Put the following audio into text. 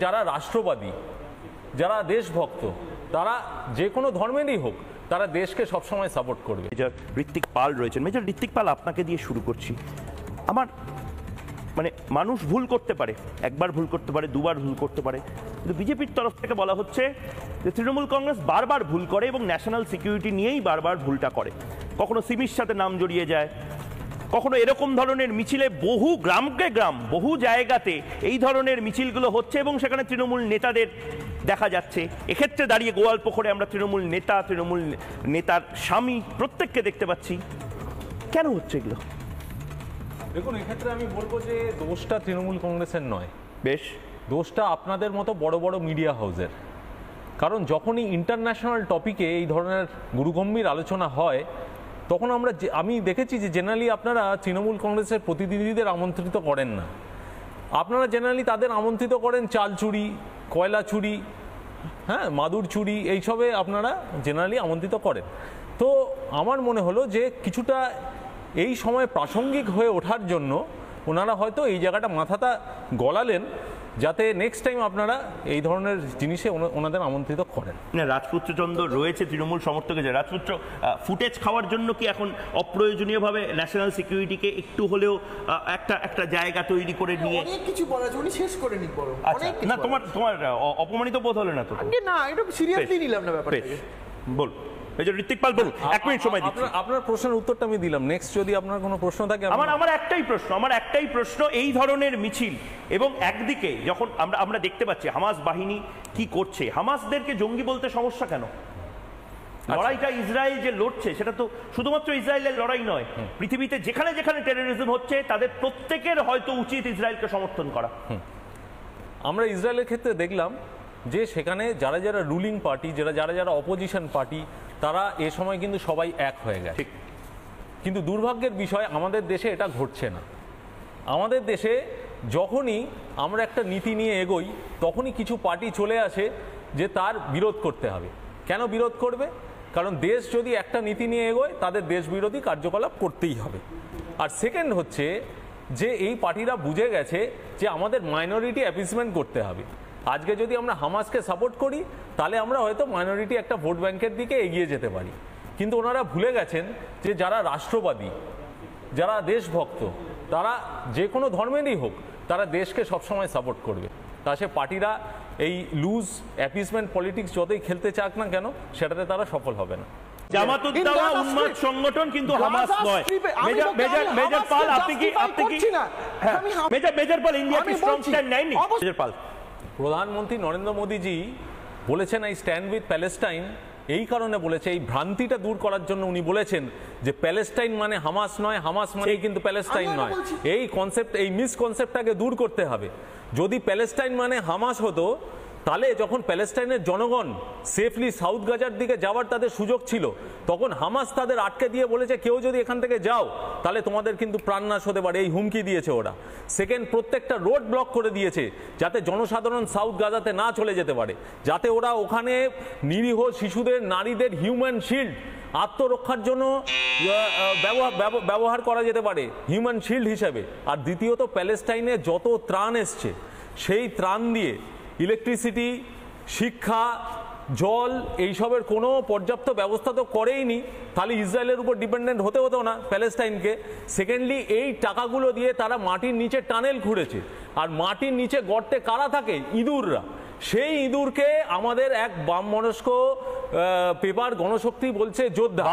যারা রাষ্ট্রবাদী, যারা দেশভক্ত, তারা যে কোনো ধর্মেরই হোক, তারা দেশকে সবসময় সাপোর্ট করবে। মেজর ঋত্বিক পাল রয়েছেন। মেজর ঋত্বিক পাল, আপনাকে দিয়ে শুরু করছি। আমার মানুষ ভুল করতে পারে, একবার ভুল করতে পারে, দুবার ভুল করতে পারে, কিন্তু বিজেপির তরফ থেকে বলা হচ্ছে যে তৃণমূল কংগ্রেস বারবার ভুল করে এবং ন্যাশনাল সিকিউরিটি নিয়েই বারবার ভুলটা করে। কখনো সিমির সাথে নাম জড়িয়ে যায়, কখনো এরকম ধরনের মিছিলে বহু গ্রামকে গ্রাম, বহু জায়গাতে এই ধরনের মিছিলগুলো হচ্ছে এবং সেখানে তৃণমূল নেতাদের দেখা যাচ্ছে। এক্ষেত্রে দাঁড়িয়ে গোয়ালপুকুরে আমরা তৃণমূল নেতা, তৃণমূল নেতার স্বামী প্রত্যেককে দেখতে পাচ্ছি। কেন হচ্ছে এগুলো? দেখুন, এক্ষেত্রে আমি বলবো যে দোষটা তৃণমূল কংগ্রেসের নয়, বেশ দোষটা আপনাদের মতো বড় বড় মিডিয়া হাউসের। কারণ যখনই ইন্টারন্যাশনাল টপিকে এই ধরনের গুরুগম্ভীর আলোচনা হয়, তখন আমি দেখেছি যে জেনারেলি আপনারা তৃণমূল কংগ্রেসের প্রতিনিধিদের আমন্ত্রিত করেন না। আপনারা জেনারেলি তাদের আমন্ত্রিত করেন চাল চুরি, কয়লা চুরি, মাদুর চুরি, এইসবে আপনারা জেনারেলি আমন্ত্রিত করেন। তো আমার মনে হলো যে কিছুটা এই সময় প্রাসঙ্গিক হয়ে ওঠার জন্য ওনারা হয়তো এই জায়গাটা মাথাটা গলালেন, যাতে নেক্সট টাইম আপনারা এই ধরনের জিনিসে ওনাদের আমন্ত্রিত করেন। রাজপুত্র চন্দ্র রয়েছে তৃণমূল সমর্থক, যে রাজপুত্র ফুটেজ খাওয়ার জন্য কি এখন অপ্রয়োজনীয়ভাবে ন্যাশনাল সিকিউরিটিকে একটু হলেও একটা জায়গা তৈরি করে নিয়ে অনেক কিছু বলা আছে, উনি শেষ করে নিক বরং। না, তোমার অপমানিত বোধ হলো না তো? না, এটা সিরিয়াসলি নিলাম না ব্যাপারটা। বল মেজর ঋত্বিক পাল, বলুন। 1 মিনিট সময় দিচ্ছি। আপনার প্রশ্নের উত্তরটা আমি দিলাম। নেক্সট যদি আপনার কোনো প্রশ্ন থাকে। আমার একটাই প্রশ্ন এই ধরনের মিছিল এবং একদিকে যখন আমরা দেখতে পাচ্ছি হামাস বাহিনী কি করছে, হামাসদেরকে জঙ্গি বলতে সমস্যা কেন? লড়াইটা ইসরায়েল যে লড়ছে সেটা তো শুধুমাত্র ইসরায়েলের লড়াই নয়, পৃথিবীতে যেখানে যেখানে টেররিজম হচ্ছে তাদের প্রত্যেকের হয়তো উচিত ইসরায়েলকে সমর্থন করা। আমরা ইসরায়েলের ক্ষেত্রে দেখলাম যে সেখানে যারা যারা রুলিং পার্টি, যারা যারা অপোজিশন পার্টি, তারা এ সময় কিন্তু সবাই এক হয়ে গেছে। কিন্তু দুর্ভাগ্যের বিষয় আমাদের দেশে এটা ঘটছে না। আমাদের দেশে যখনই আমরা একটা নীতি নিয়ে এগোই, তখনই কিছু পার্টি চলে আসে যে তার বিরোধ করতে হবে। কেন বিরোধ করবে? কারণ দেশ যদি একটা নীতি নিয়ে এগোয়, তাদের দেশ বিরোধী কার্যকলাপ করতেই হবে। আর সেকেন্ড হচ্ছে যে এই পার্টিরা বুঝে গেছে যে আমাদের মাইনরিটি অ্যাপিসমেন্ট করতে হবে। আজকে যদি আমরা হামাসকে সাপোর্ট করি, তাহলে আমরা হয়তো মাইনরিটি একটা ভোট ব্যাংকের দিকে এগিয়ে যেতে পারি। কিন্তু ওনারা ভুলে গেছেন যে যারা রাষ্ট্রবাদী, যারা দেশভক্ত, তারা যে কোনো ধর্মেরই হোক, তারা দেশকে সবসময় সাপোর্ট করবে। তা সে পার্টিরা এই লুজ অ্যাপিসমেন্ট পলিটিক্স যতই খেলতে চাক না কেন, সেটাতে তারা সফল হবে না। জামাতুদ্দাওয়া উন্মাদ সংগঠন, কিন্তু হামাস নয়। মেজর পাল, আপনি কি মেজর পাল ইন্ডিয়া কি স্ট্রং স্ট্যান্ড নেয়নি? মেজর পাল, প্রধানমন্ত্রী নরেন্দ্র মোদীজি বলেছেন এই স্ট্যান্ড উইথ প্যালেস্টাইন, এই কারণে বলেছে, এই ভ্রান্তিটা দূর করার জন্য উনি বলেছেন যে প্যালেস্টাইন মানে হামাস নয়, হামাস মানে কিন্তু প্যালেস্টাইন নয়। এই কনসেপ্ট, এই মিসকনসেপ্টটাকে দূর করতে হবে। যদি প্যালেস্টাইন মানে হামাস হতো, তাহলে যখন প্যালেস্টাইনের জনগণ সেফলি সাউথ গাজার দিকে যাওয়ার তাদের সুযোগ ছিল, তখন হামাস তাদের আটকে দিয়ে বলেছে কেউ যদি এখান থেকে যাও তাহলে তোমাদের কিন্তু প্রাণনাশ হতে পারে, এই হুমকি দিয়েছে ওরা। সেকেন্ড, প্রত্যেকটা রোড ব্লক করে দিয়েছে যাতে জনসাধারণ সাউথ গাজাতে না চলে যেতে পারে, যাতে ওরা ওখানে নিরীহ শিশুদের, নারীদের হিউম্যান শিল্ড আত্মরক্ষার জন্য ব্যবহার করা যেতে পারে হিউম্যান শিল্ড হিসেবে। আর দ্বিতীয়ত, প্যালেস্টাইনে যত ত্রাণ এসছে সেই ত্রাণ দিয়ে ইলেকট্রিসিটি, শিক্ষা, জল, এইসবের কোনো পর্যাপ্ত ব্যবস্থা তো করেইনি, তাহলে ইসরায়েলের উপর ডিপেন্ডেন্ট হতে হতো না প্যালেস্টাইনকে। সেকেন্ডলি, এই টাকাগুলো দিয়ে তারা মাটির নিচে টানেল খুঁড়েছে, আর মাটির নিচে গর্তে কারা থাকে? ইঁদুররা। সেই ইঁদুরকে আমাদের এক বামমনস্ক পেপার গণশক্তি বলছে যোদ্ধা।